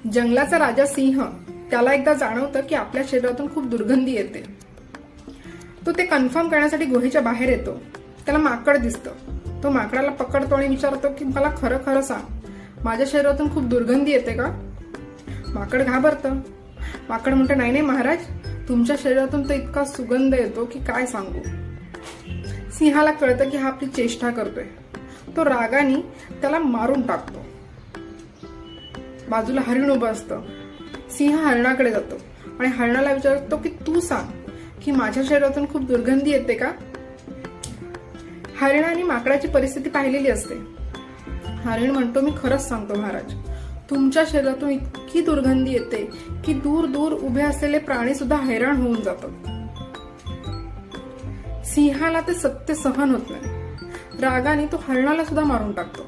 जंगलाचा राजा सिंह त्याला एकदा जाणवतं की आपल्या शरीरातून खूप दुर्गंधी येते. तो ते कन्फर्म करण्यासाठी गुहेच्या बाहेर येतो. त्याला माकड दिसतं. तो माकडाला पकडतो आणि विचारतो की मला खरं खरं सांग, माझ्या शरीरातून खूप दुर्गंधी येते का? माकड घाबरतं. माकड म्हणतं नाही नाही महाराज, तुमच्या शरीरातून तर इतका सुगंध येतो की काय सांगू. सिंहाला कळतं की हा आपली चेष्टा करतोय. तो रागाने त्याला मारून टाकतो. बाजूला हरिण उभं असतं. सिंह हरणाकडे जातो आणि हरणाला विचारतो की तू सांग की माझ्या शरीरातून खूप दुर्गंधी येते का? हरिणाने माकडाची परिस्थिती पाहिलेली असते. हरिण म्हणतो मी खरंच सांगतो महाराज, तुमच्या शरीरातून इतकी दुर्गंधी येते की दूर दूर उभे असलेले प्राणी सुद्धा हैराण होऊन जातात. सिंहाला ते सत्य सहन होत नाही. रागाने तो हरणाला सुद्धा मारून टाकतो.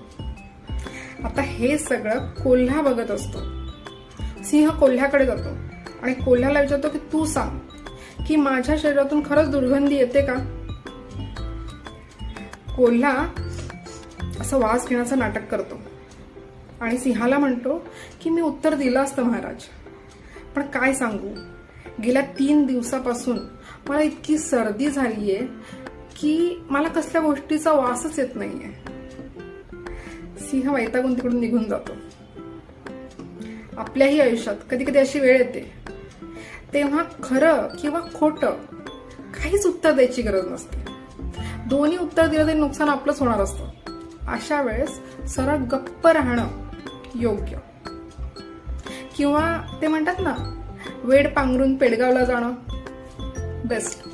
आता हे सगळं कोल्हा बघत असतो. सिंह कोल्ह्याकडे जातो आणि कोल्ह्याला विचारतो की तू सांग की माझ्या शरीरातून खरंच दुर्गंधी येते का? कोल्हा असं वास घेण्याचं नाटक करतो आणि सिंहाला म्हणतो की मी उत्तर दिलं असतं महाराज, पण काय सांगू, गेल्या 3 दिवसापासून मला इतकी सर्दी झालीये की मला कसल्या गोष्टीचा वासच येत नाहीये. सिंह वैतागून तिकडून निघून जातो. आपल्याही आयुष्यात कधी कधी अशी वेळ येते तेव्हा खरं किंवा खोटं काहीच उत्तर द्यायची गरज नसते. दोन्ही उत्तर दिलं तरी नुकसान आपलंच होणार असतं. अशा वेळेस सरळ गप्प राहणं योग्य. किंवा ते म्हणतात ना, वेड पांघरून पेडगावला जाणं बेस्ट.